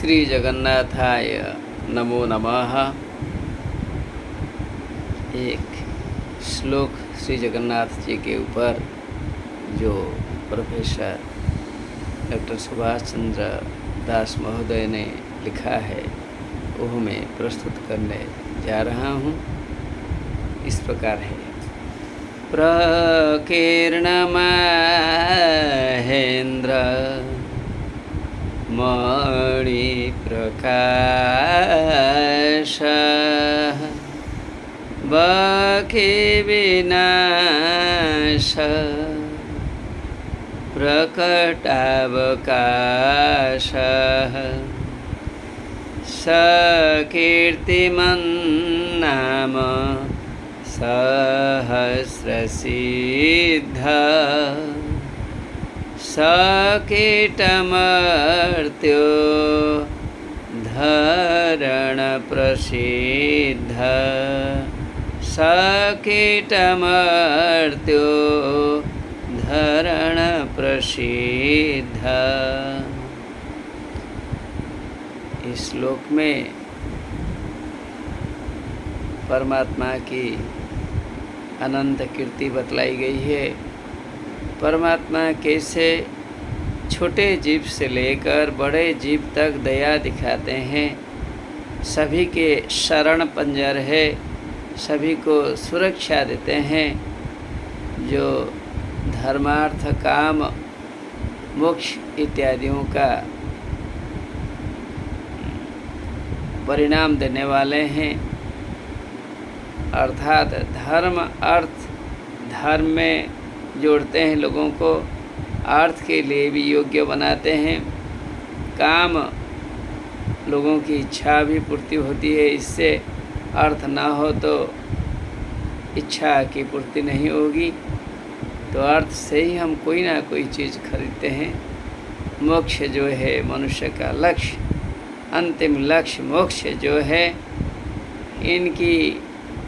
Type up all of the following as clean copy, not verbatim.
श्री जगन्नाथाय नमो नमः। एक श्लोक श्री जगन्नाथ जी के ऊपर जो प्रोफेसर डॉक्टर सुभाष चंद्र दास महोदय ने लिखा है वो मैं प्रस्तुत करने जा रहा हूँ। इस प्रकार है। प्रकीर्ण महेंद्र मणि प्रकाश बखे विनाश प्रकटावकाश सकीर्तिमन्नाम सहस्रसिद्ध सकीटमर्त्यो धरण प्रसिद्ध सकीटमर्त्यो धरण प्रसिद्ध। इस श्लोक में परमात्मा की अनंत कीर्ति बतलाई गई है। परमात्मा कैसे छोटे जीव से लेकर बड़े जीव तक दया दिखाते हैं, सभी के शरण पंजर है, सभी को सुरक्षा देते हैं। जो धर्मार्थ काम मोक्ष इत्यादियों का परिणाम देने वाले हैं, अर्थात धर्म अर्थ धर्म में जोड़ते हैं, लोगों को अर्थ के लिए भी योग्य बनाते हैं। काम लोगों की इच्छा भी पूर्ति होती है, इससे अर्थ ना हो तो इच्छा की पूर्ति नहीं होगी। तो अर्थ से ही हम कोई ना कोई चीज़ खरीदते हैं। मोक्ष जो है मनुष्य का लक्ष्य, अंतिम लक्ष्य मोक्ष जो है, इनकी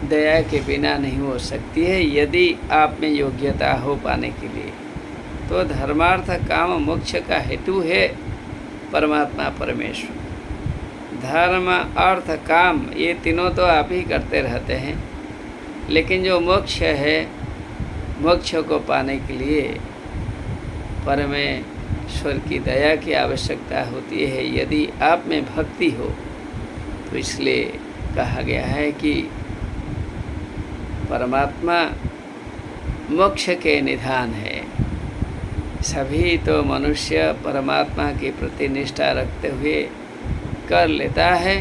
दया के बिना नहीं हो सकती है। यदि आप में योग्यता हो पाने के लिए, तो धर्मार्थ काम मोक्ष का हेतु है परमात्मा परमेश्वर। धर्म अर्थ काम ये तीनों तो आप ही करते रहते हैं, लेकिन जो मोक्ष है, मोक्ष को पाने के लिए परमेश्वर की दया की आवश्यकता होती है, यदि आप में भक्ति हो। तो इसलिए कहा गया है कि परमात्मा मोक्ष के निधान है। सभी तो मनुष्य परमात्मा के प्रति निष्ठा रखते हुए कर लेता है,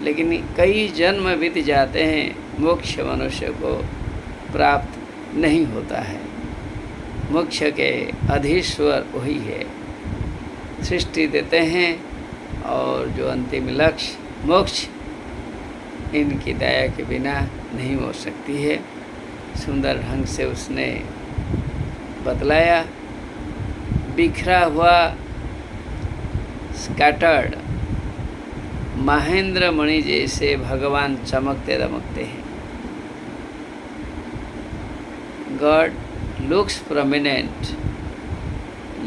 लेकिन कई जन्म बीत जाते हैं, मोक्ष मनुष्य को प्राप्त नहीं होता है। मोक्ष के अधीश्वर वही है, सृष्टि देते हैं, और जो अंतिम लक्ष्य मोक्ष, इनकी दया के बिना नहीं हो सकती है। सुंदर ढंग से उसने बतलाया। बिखरा हुआ स्कैटर्ड महेंद्र मणि जैसे भगवान चमकते दमकते हैं। God looks prominent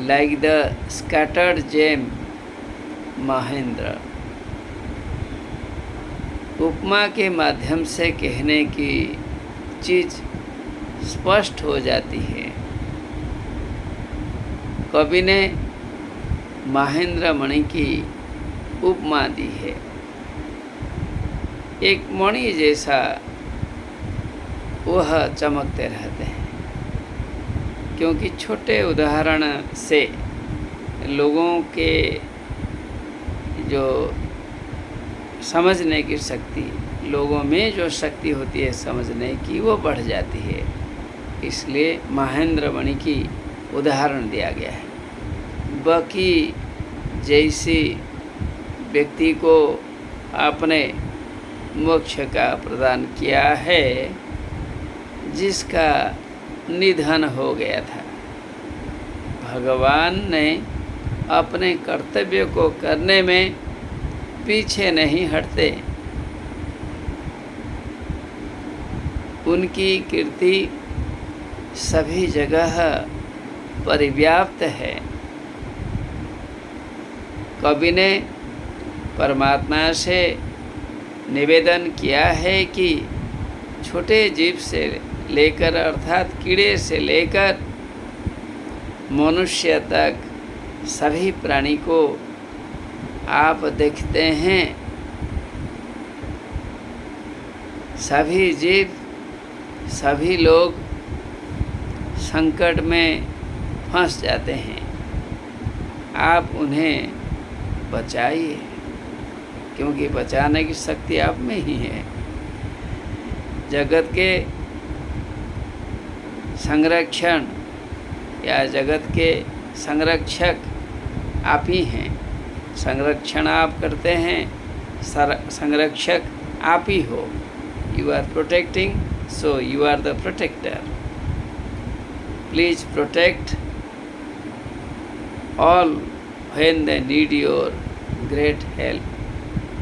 like the scattered gem Mahendra। उपमा के माध्यम से कहने की चीज़ स्पष्ट हो जाती है। कवि ने महेंद्र मणि की उपमा दी है। एक मणि जैसा वह चमकते रहते हैं, क्योंकि छोटे उदाहरण से लोगों के जो समझने की शक्ति, लोगों में जो शक्ति होती है समझने की, वो बढ़ जाती है। इसलिए महेंद्र मणि की उदाहरण दिया गया है। बाकी जैसी व्यक्ति को आपने मोक्ष का प्रदान किया है, जिसका निधन हो गया था, भगवान ने अपने कर्तव्य को करने में पीछे नहीं हटते। उनकी कीर्ति सभी जगह परिव्याप्त है। कवि ने परमात्मा से निवेदन किया है कि छोटे जीव से लेकर अर्थात कीड़े से लेकर मनुष्य तक सभी प्राणी को आप देखते हैं। सभी जीव, सभी लोग संकट में फंस जाते हैं। आप उन्हें बचाइए, क्योंकि बचाने की शक्ति आप में ही है। जगत के संरक्षण या जगत के संरक्षक आप ही हैं। संरक्षण आप करते हैं, संरक्षक आप ही हो। You are protecting, so you are the protector. Please protect all when they need your great help,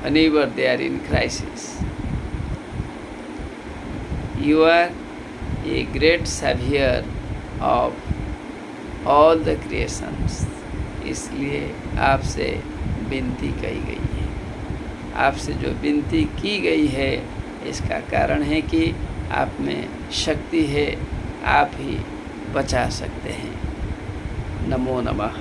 whenever they are in crisis. You are a great savior of all the creations. इसलिए आपसे विनती कही गई है। आपसे जो विनती की गई है इसका कारण है कि आप में शक्ति है, आप ही बचा सकते हैं। नमो नमः।